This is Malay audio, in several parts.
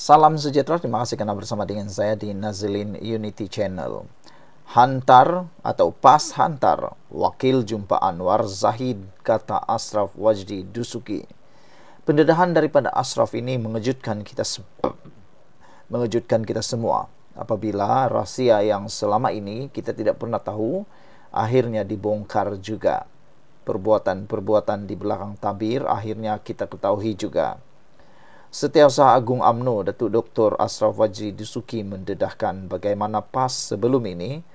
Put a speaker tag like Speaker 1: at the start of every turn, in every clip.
Speaker 1: Salam sejahtera, terima kasih karena bersama dengan saya di Nazilin Unity Channel. Hantar atau pas hantar, wakil jumpa Anwar Zahid, kata Ashraf Wajdi Dusuki. Pendedahan daripada Ashraf ini mengejutkan kita semua. Apabila rahasia yang selama ini kita tidak pernah tahu, akhirnya dibongkar juga. Perbuatan-perbuatan di belakang tabir akhirnya kita ketahui juga. Setiausaha Agung UMNO Datuk Dr. Ashraf Wajdi Dusuki mendedahkan bagaimana PAS sebelum ini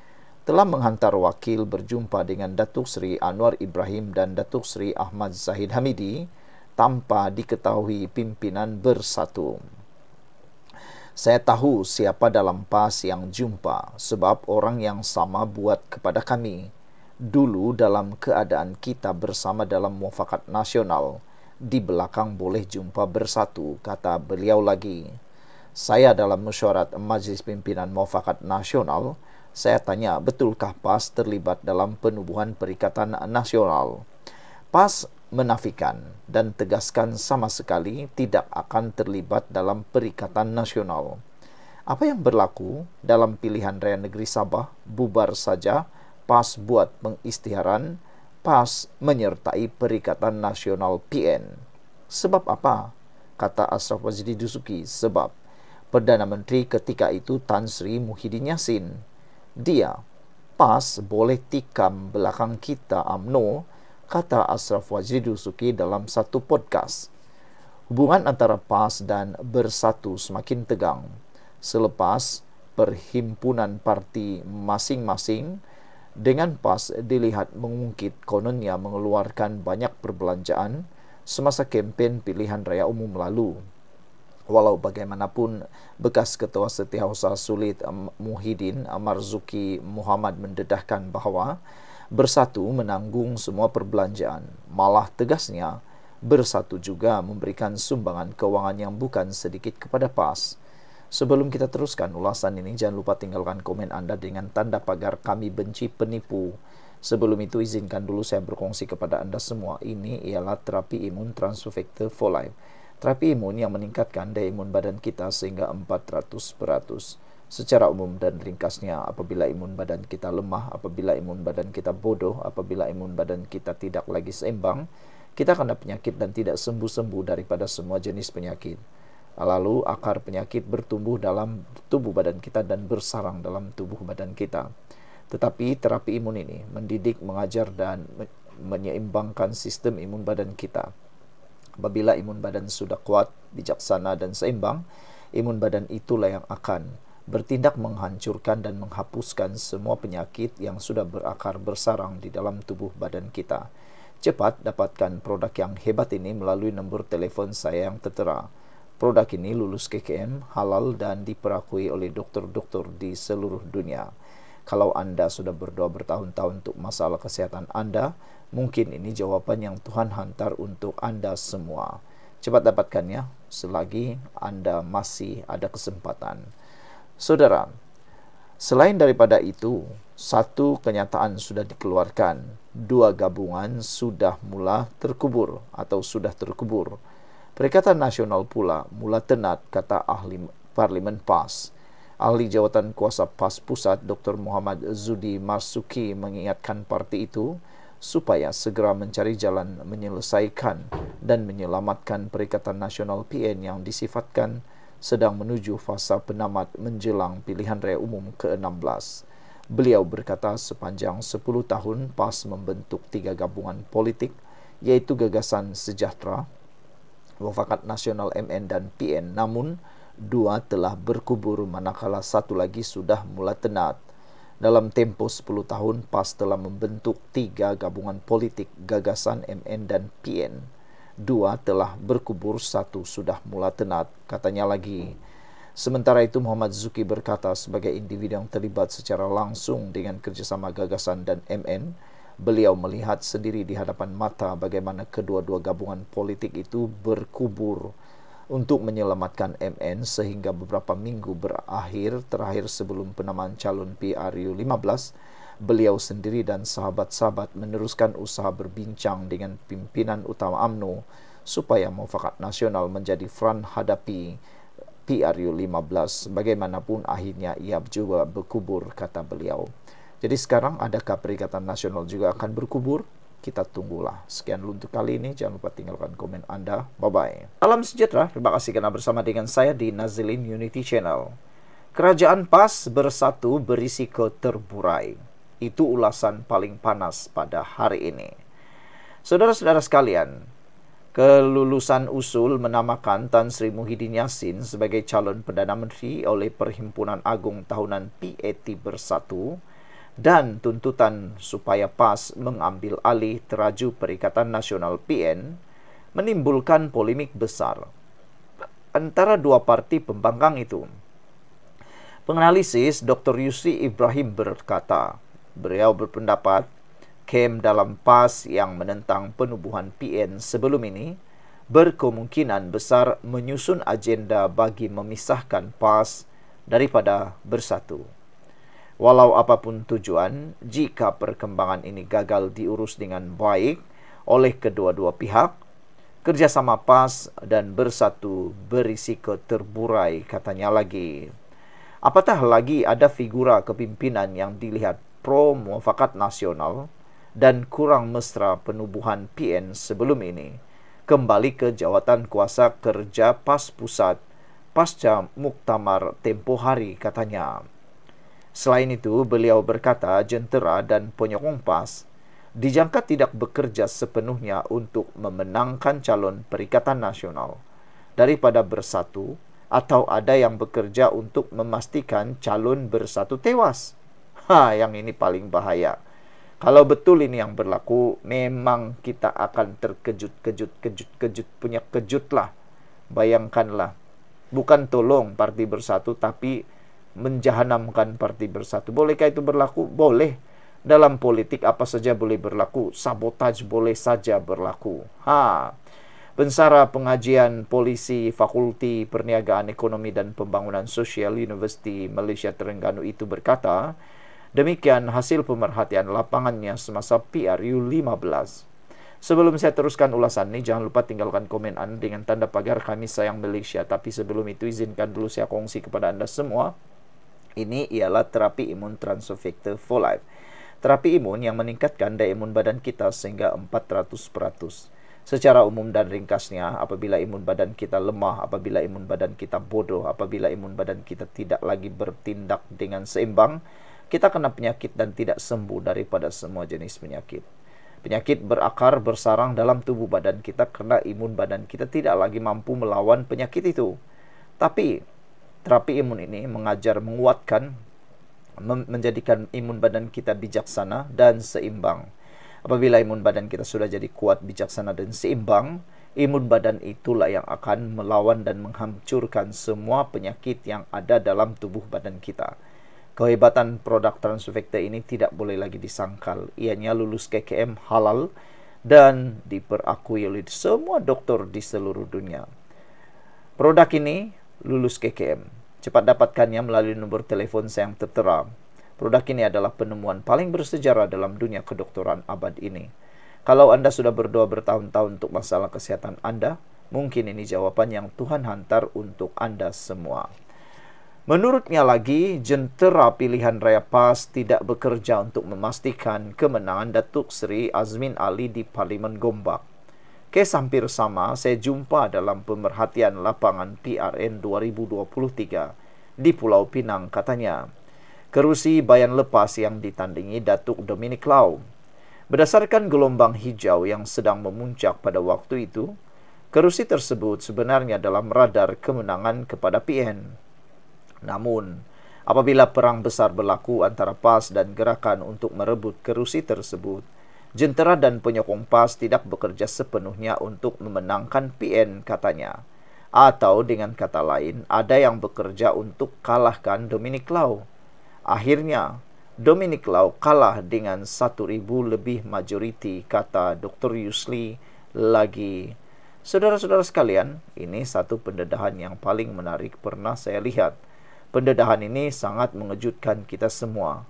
Speaker 1: telah menghantar wakil berjumpa dengan Datuk Seri Anwar Ibrahim dan Datuk Seri Ahmad Zahid Hamidi tanpa diketahui pimpinan bersatu. Saya tahu siapa dalam PAS yang jumpa sebab orang yang sama buat kepada kami. Dulu dalam keadaan kita bersama dalam muafakat nasional, di belakang boleh jumpa bersatu, kata beliau lagi. Saya dalam mesyuarat Majlis Pimpinan Muafakat Nasional, saya tanya betulkah PAS terlibat dalam penubuhan Perikatan Nasional. PAS menafikan dan tegaskan sama sekali tidak akan terlibat dalam Perikatan Nasional. Apa yang berlaku dalam pilihan raya negeri Sabah, bubar saja, PAS buat pengisytiharan, PAS menyertai Perikatan Nasional PN. Sebab apa? Kata Ashraf Wajdi Dusuki, sebab Perdana Menteri ketika itu Tan Sri Muhyiddin Yassin. Dia, PAS boleh tikam belakang kita UMNO, kata Ashraf Wajdi Dusuki dalam satu podcast. Hubungan antara PAS dan Bersatu semakin tegang selepas perhimpunan parti masing-masing dengan PAS dilihat mengungkit kononnya mengeluarkan banyak perbelanjaan semasa kempen pilihan raya umum lalu. Walau bagaimanapun, bekas Ketua Setiausaha Sulit Muhyiddin Marzuki Muhammad mendedahkan bahawa Bersatu menanggung semua perbelanjaan. Malah tegasnya, Bersatu juga memberikan sumbangan kewangan yang bukan sedikit kepada PAS. Sebelum kita teruskan ulasan ini, jangan lupa tinggalkan komen anda dengan tanda pagar kami benci penipu. Sebelum itu, izinkan dulu saya berkongsi kepada anda semua. Ini ialah terapi imun Transfer Factor for Life. Terapi imun yang meningkatkan daya imun badan kita sehingga 400%. Secara umum dan ringkasnya, apabila imun badan kita lemah, apabila imun badan kita bodoh, apabila imun badan kita tidak lagi seimbang, kita kena penyakit dan tidak sembuh-sembuh daripada semua jenis penyakit. Lalu akar penyakit bertumbuh dalam tubuh badan kita dan bersarang dalam tubuh badan kita. Tetapi terapi imun ini mendidik, mengajar dan menyeimbangkan sistem imun badan kita. Apabila imun badan sudah kuat, bijaksana dan seimbang, imun badan itulah yang akan bertindak menghancurkan dan menghapuskan semua penyakit yang sudah berakar bersarang di dalam tubuh badan kita. Cepat dapatkan produk yang hebat ini melalui nombor telefon saya yang tertera. Produk ini lulus KKM, halal dan diperakui oleh doktor-doktor di seluruh dunia. Kalau anda sudah berdoa bertahun-tahun untuk masalah kesehatan anda, mungkin ini jawaban yang Tuhan hantar untuk anda semua. Cepat dapatkannya selagi anda masih ada kesempatan. Saudara, selain daripada itu, satu kenyataan sudah dikeluarkan. Dua gabungan sudah mula terkubur atau sudah terkubur. Perikatan Nasional pula mula tenat, kata ahli Parlimen PAS. Ahli Jawatan Kuasa PAS Pusat Dr. Muhammad Zudi Marzuki mengingatkan parti itu supaya segera mencari jalan menyelesaikan dan menyelamatkan Perikatan Nasional PN yang disifatkan sedang menuju fasa penamat menjelang pilihan raya umum ke-16. Beliau berkata sepanjang 10 tahun PAS membentuk 3 gabungan politik, iaitu Gagasan Sejahtera, Muafakat Nasional MN dan PN, namun 2 telah berkubur manakala 1 lagi sudah mula tenat. Dalam tempoh 10 tahun, PAS telah membentuk 3 gabungan politik, Gagasan MN dan PN. 2 telah berkubur, 1 sudah mula tenat, katanya lagi. Sementara itu, Muhammad Zuki berkata sebagai individu yang terlibat secara langsung dengan kerjasama Gagasan dan MN, beliau melihat sendiri di hadapan mata bagaimana kedua-dua gabungan politik itu berkubur untuk menyelamatkan MN sehingga beberapa minggu terakhir sebelum penamaan calon PRU 15, beliau sendiri dan sahabat-sahabat meneruskan usaha berbincang dengan pimpinan utama UMNO supaya Muafakat Nasional menjadi front hadapi PRU 15. Bagaimanapun akhirnya ia juga berkubur, kata beliau. Jadi sekarang adakah Perikatan Nasional juga akan berkubur? Kita tunggulah. Sekian untuk kali ini. Jangan lupa tinggalkan komen Anda. Bye-bye. Salam sejahtera. Terima kasih karena bersama dengan saya di Nazilin Unity Channel. Kerajaan PAS bersatu berisiko terburai. Itu ulasan paling panas pada hari ini. Saudara-saudara sekalian, kelulusan usul menamakan Tan Sri Muhyiddin Yassin sebagai calon Perdana Menteri oleh Perhimpunan Agung Tahunan PAT Bersatu dan tuntutan supaya PAS mengambil alih teraju Perikatan Nasional PN menimbulkan polemik besar antara dua parti pembangkang itu. Penganalisis Dr. Yusri Ibrahim berkata, beliau berpendapat kem dalam PAS yang menentang penubuhan PN sebelum ini berkemungkinan besar menyusun agenda bagi memisahkan PAS daripada bersatu. Walau apapun tujuan, jika perkembangan ini gagal diurus dengan baik oleh kedua-dua pihak, kerjasama PAS dan bersatu berisiko terburai, katanya lagi. Apatah lagi ada figura kepimpinan yang dilihat pro muafakat nasional dan kurang mesra penubuhan PN sebelum ini, kembali ke jawatan kuasa kerja PAS Pusat pasca muktamar tempoh hari, katanya. Selain itu, beliau berkata jentera dan penyokong PAS dijangka tidak bekerja sepenuhnya untuk memenangkan calon Perikatan Nasional daripada bersatu, atau ada yang bekerja untuk memastikan calon bersatu tewas. Yang ini paling bahaya. Kalau betul ini yang berlaku, memang kita akan terkejut, punya kejut lah. Bayangkanlah, bukan tolong Parti Bersatu, tapi menjahanamkan Parti Bersatu. Bolehkah itu berlaku? Boleh. Dalam politik apa saja boleh berlaku. Sabotaj boleh saja berlaku. Pensara Pengajian Polisi Fakulti Perniagaan Ekonomi dan Pembangunan Sosial Universiti Malaysia Terengganu itu berkata, demikian hasil pemerhatian lapangannya semasa PRU 15. Sebelum saya teruskan ulasan ini, jangan lupa tinggalkan komen Anda dengan tanda pagar Kami Sayang Malaysia. Tapi sebelum itu, izinkan dulu saya kongsi kepada Anda semua. Ini ialah terapi imun Transofector for Life. Terapi imun yang meningkatkan daya imun badan kita sehingga 400%. Secara umum dan ringkasnya, apabila imun badan kita lemah, apabila imun badan kita bodoh, apabila imun badan kita tidak lagi bertindak dengan seimbang, kita kena penyakit dan tidak sembuh daripada semua jenis penyakit. Penyakit berakar bersarang dalam tubuh badan kita karena imun badan kita tidak lagi mampu melawan penyakit itu. Tapi terapi imun ini menguatkan, menjadikan imun badan kita bijaksana dan seimbang. Apabila imun badan kita sudah jadi kuat, bijaksana dan seimbang, imun badan itulah yang akan melawan dan menghancurkan semua penyakit yang ada dalam tubuh badan kita. Kehebatan produk Transofector ini tidak boleh lagi disangkal. Ianya lulus KKM halal dan diperakui oleh semua dokter di seluruh dunia. Produk ini lulus KKM. Cepat dapatkannya melalui nomor telepon saya yang tertera. Produk ini adalah penemuan paling bersejarah dalam dunia kedokteran abad ini. Kalau Anda sudah berdoa bertahun-tahun untuk masalah kesehatan Anda, mungkin ini jawaban yang Tuhan hantar untuk Anda semua. Menurutnya lagi, jentera pilihan raya PAS tidak bekerja untuk memastikan kemenangan Datuk Seri Azmin Ali di Parlimen Gombak. Kes hampir sama saya jumpa dalam pemerhatian lapangan PRN 2023 di Pulau Pinang, katanya. Kerusi bayan lepas yang ditandingi Datuk Dominic Lau. Berdasarkan gelombang hijau yang sedang memuncak pada waktu itu, kerusi tersebut sebenarnya dalam radar kemenangan kepada PN. Namun, apabila perang besar berlaku antara PAS dan gerakan untuk merebut kerusi tersebut, jentera dan penyokong PAS tidak bekerja sepenuhnya untuk memenangkan PN, katanya. Atau dengan kata lain, ada yang bekerja untuk kalahkan Dominic Lau. Akhirnya, Dominic Lau kalah dengan 1,000 lebih majoriti, kata Dr. Yusli lagi. Saudara-saudara sekalian, ini satu pendedahan yang paling menarik pernah saya lihat. Pendedahan ini sangat mengejutkan kita semua.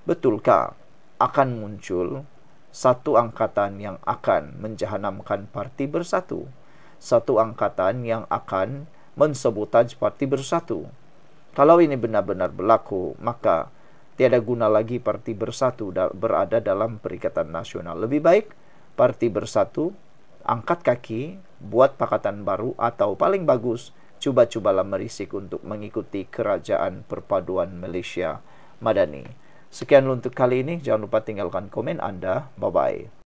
Speaker 1: Betulkah akan muncul satu angkatan yang akan menjahanamkan Parti Bersatu? Satu angkatan yang akan mensabotaj Parti Bersatu. Kalau ini benar-benar berlaku, maka tiada guna lagi Parti Bersatu berada dalam Perikatan Nasional. Lebih baik Parti Bersatu angkat kaki, buat pakatan baru, atau paling bagus, cuba-cubalah merisik untuk mengikuti Kerajaan Perpaduan Malaysia Madani. Sekian untuk kali ini. Jangan lupa tinggalkan komen Anda. Bye-bye.